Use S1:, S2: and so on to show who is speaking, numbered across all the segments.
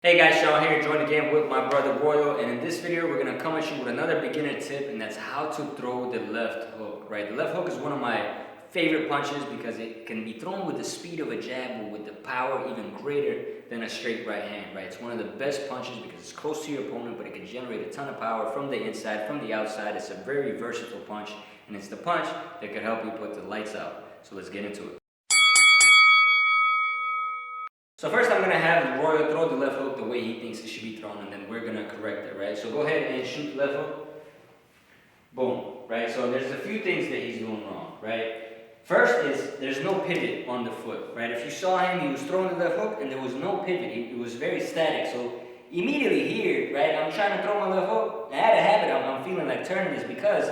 S1: Hey guys, Sean here, joined again with my brother Royal, and in this video we're going to come at you with another beginner tip, and that's how to throw the left hook, right? The left hook is one of my favorite punches because it can be thrown with the speed of a jab, but with the power even greater than a straight right hand, right? It's one of the best punches because it's close to your opponent, but it can generate a ton of power from the inside, from the outside. It's a very versatile punch, and it's the punch that could help you put the lights out. So let's get into it. So first I'm going to have Royal throw the left hook the way he thinks it should be thrown, and then we're going to correct it, right? So go ahead and shoot the left hook. Boom, right? So there's a few things that he's doing wrong, right? First is there's no pivot on the foot, right? If you saw him, he was throwing the left hook and there was no pivot. It was very static. So immediately here, right, I'm trying to throw my left hook. I had a habit, I'm feeling like turning this because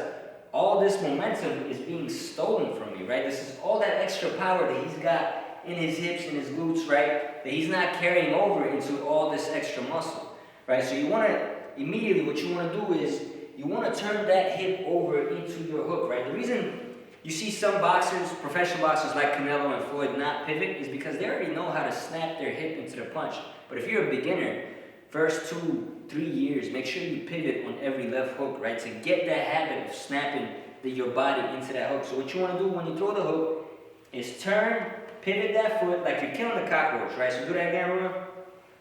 S1: all this momentum is being stolen from me, right? This is all that extra power that he's got in his hips and his glutes, right, that he's not carrying over into all this extra muscle, right? So you want to, immediately what you want to do is, you want to turn that hip over into your hook, right? The reason you see some boxers, professional boxers like Canelo and Floyd not pivot is because they already know how to snap their hip into the punch. But if you're a beginner, first 2-3 years, make sure you pivot on every left hook, right? To get that habit of snapping your body into that hook. So what you want to do when you throw the hook is turn, pivot that foot like you're killing a cockroach, right? So do that again, Roy.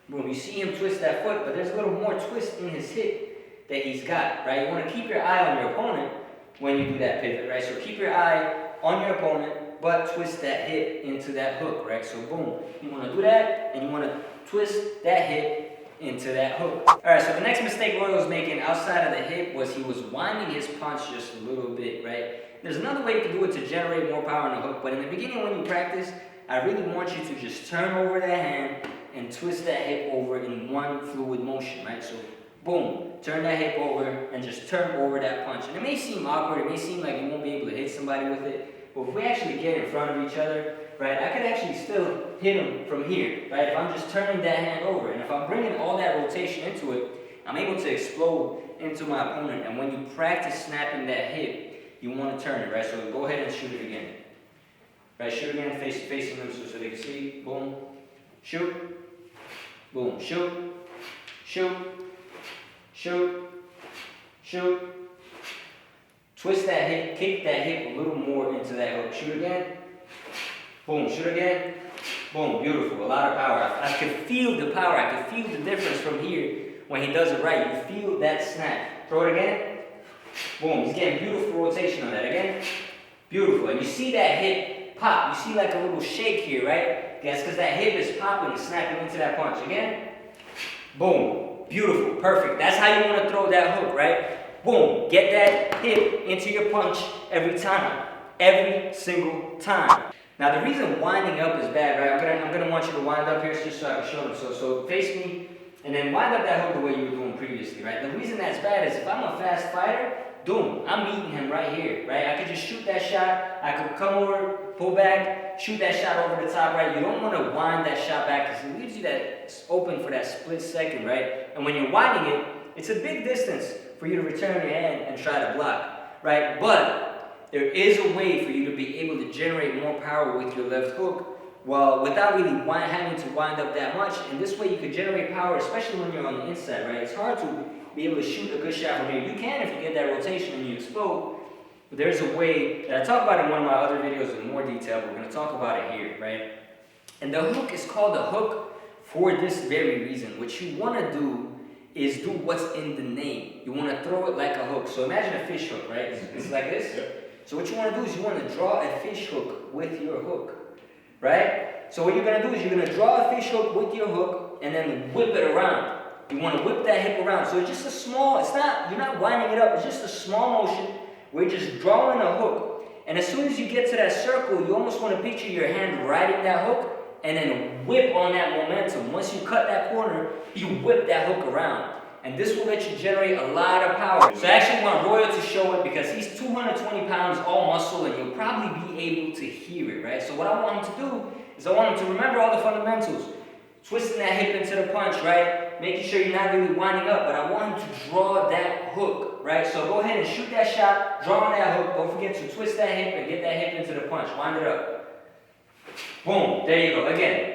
S1: Boom, you see him twist that foot, but there's a little more twist in his hip that he's got, right? You want to keep your eye on your opponent when you do that pivot, right? So keep your eye on your opponent, but twist that hip into that hook, right? So boom, you want to do that, and you want to twist that hip into that hook. All right, so the next mistake Roy was making outside of the hip was he was winding his punch just a little bit, right? There's another way to do it to generate more power in the hook, but in the beginning when you practice, I really want you to just turn over that hand and twist that hip over in one fluid motion, right? So, boom, turn that hip over and just turn over that punch. And it may seem awkward, it may seem like you won't be able to hit somebody with it, but if we actually get in front of each other, right, I could actually still hit him from here, right? If I'm just turning that hand over, and if I'm bringing all that rotation into it, I'm able to explode into my opponent. And when you practice snapping that hip, you want to turn it, right? So go ahead and shoot it again. Right, shoot again, facing them so they can see. Boom. Shoot. Boom. Shoot. Shoot. Shoot. Shoot. Twist that hip, kick that hip a little more into that hook. Shoot again. Boom. Shoot again. Boom. Beautiful. A lot of power. I can feel the power. I can feel the difference from here when he does it right. You feel that snap. Throw it again. Boom. He's getting beautiful rotation on that. Again. Beautiful. And you see that hip pop. You see like a little shake here, right? That's because that hip is popping and snapping into that punch. Again. Boom. Beautiful. Perfect. That's how you want to throw that hook, right? Boom. Get that hip into your punch every time. Every single time. Now the reason winding up is bad, right? I'm gonna want you to wind up here just so I can show them. So face me and then wind up that hook the way you were doing previously, right? The reason that's bad is if I'm a fast fighter, boom, I'm meeting him right here, right? I could just shoot that shot. I could come over, pull back, shoot that shot over the top, right? You don't want to wind that shot back because it leaves you that open for that split second, right? And when you're winding it, it's a big distance for you to return your hand and try to block, right? But there is a way for you to be able to generate more power with your left hook without really having to wind up that much. And this way you could generate power, especially when you're on the inside, right? It's hard to be able to shoot a good shot from here. You can if you get that rotation and you explode, but there's a way that I talk about in one of my other videos in more detail, but we're going to talk about it here, right? And the hook is called a hook for this very reason. What you want to do is do what's in the name. You want to throw it like a hook. So imagine a fish hook, right? It's like this. So what you want to do is you want to draw a fish hook with your hook, right? So what you're going to do is you're going to draw a fish hook with your hook and then whip it around. You want to whip that hip around. So it's just a small, you're not winding it up, it's just a small motion where you're just drawing a hook. And as soon as you get to that circle, you almost want to picture your hand riding that hook and then whip on that momentum. Once you cut that corner, you whip that hook around. And this will let you generate a lot of power. So I actually want Royal to show it because he's 220 pounds, all muscle, and he'll probably be able to hear it, right? So what I want him to do is I want him to remember all the fundamentals. Twisting that hip into the punch, right? Making sure you're not really winding up, but I want him to draw that hook, right? So go ahead and shoot that shot, draw on that hook. Don't forget to twist that hip and get that hip into the punch. Wind it up. Boom. There you go. Again.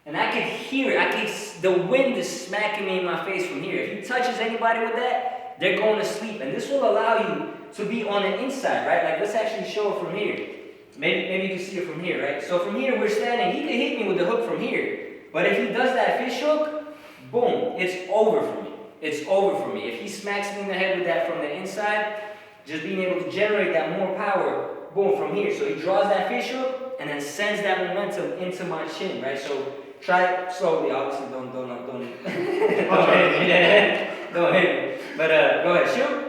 S1: And I can hear it. The wind is smacking me in my face from here. If he touches anybody with that, they're going to sleep. And this will allow you to be on the inside, right? Like, let's actually show it from here. Maybe you can see it from here, right? So from here, we're standing. He can hit me with the hook from here. But if he does that fish hook, boom, it's over for me. It's over for me. If he smacks me in the head with that from the inside, just being able to generate that more power, boom, from here. So he draws that fish hook and then sends that momentum into my chin, right? So try it slowly. Obviously, don't don't hit me. Don't hit me. But go ahead, shoot.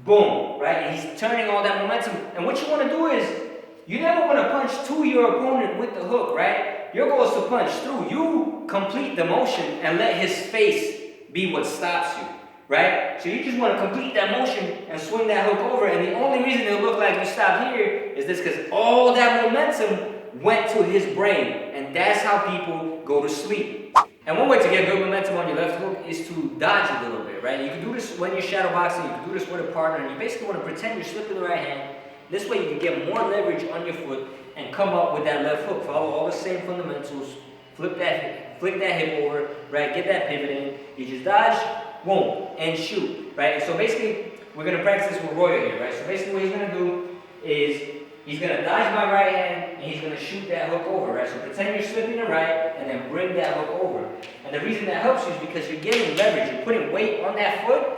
S1: Boom, right? And he's turning all that momentum. And what you want to do is, you never want to punch to your opponent with the hook, right? Your goal is to punch through. You complete the motion and let his face be what stops you, right? So you just want to complete that motion and swing that hook over. And the only reason it'll look like you stopped here is this, because all that momentum went to his brain. And that's how people go to sleep. And one way to get good momentum on your left hook is to dodge a little bit, right? You can do this when you're shadow boxing, you can do this with a partner, and you basically want to pretend you're slipping the right hand. This way you can get more leverage on your foot and come up with that left hook. Follow all the same fundamentals, flick that hip over, right? Get that pivot in. You just dodge, boom, and shoot, right? And so basically, we're going to practice this with Royo here, right? So basically what he's going to do is, he's going to dodge my right hand, and he's going to shoot that hook over, right? So pretend you're slipping the right, and then bring that hook over. And the reason that helps you is because you're getting leverage. You're putting weight on that foot,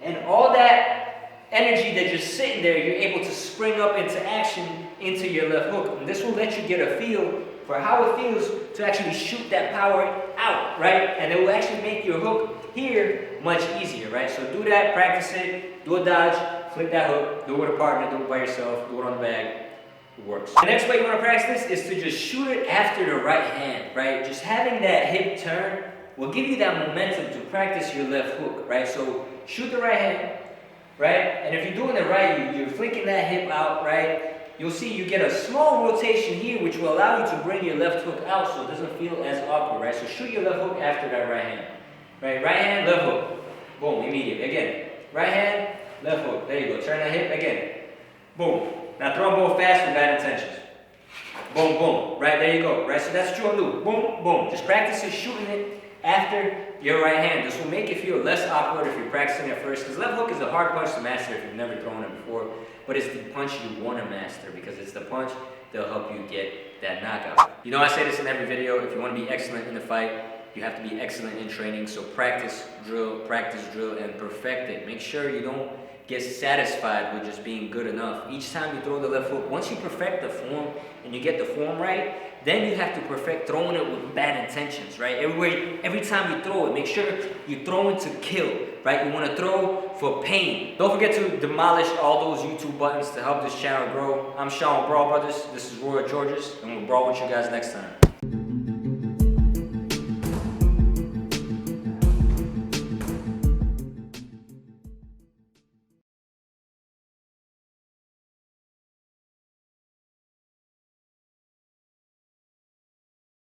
S1: and all that energy that's just sitting there, you're able to spring up into action into your left hook. And this will let you get a feel for how it feels to actually shoot that power out, right? And it will actually make your hook here much easier, right? So do that, practice it, do a dodge, flick that hook, do it with a partner, do it by yourself, do it on the bag. It works. The next way you want to practice this is to just shoot it after the right hand, right? Just having that hip turn will give you that momentum to practice your left hook, right? So shoot the right hand, right? And if you're doing it right, you're flicking that hip out, right? You'll see you get a small rotation here, which will allow you to bring your left hook out so it doesn't feel as awkward, right? So shoot your left hook after that right hand, right? Right hand, left hook, boom, immediate. Again, right hand, left hook. There you go. Turn that hip again, boom. Now throw them both fast with bad intentions. Boom, boom. Right, there you go. Right, so that's what you want to do. Boom, boom. Just practice it, shooting it after your right hand. This will make it feel less awkward if you're practicing at first. Because left hook is a hard punch to master if you've never thrown it before. But it's the punch you want to master, because it's the punch that'll help you get that knockout. You know, I say this in every video. If you want to be excellent in the fight, you have to be excellent in training. So practice, drill, and perfect it. Make sure you don't get satisfied with just being good enough. Each time you throw the left hook, once you perfect the form and you get the form right, then you have to perfect throwing it with bad intentions, right? Every time you throw it, make sure you throw it to kill, right? You want to throw for pain. Don't forget to demolish all those YouTube buttons to help this channel grow. I'm Sean with Brawl Brothers. This is Royo Georges, and we'll brawl with you guys next time.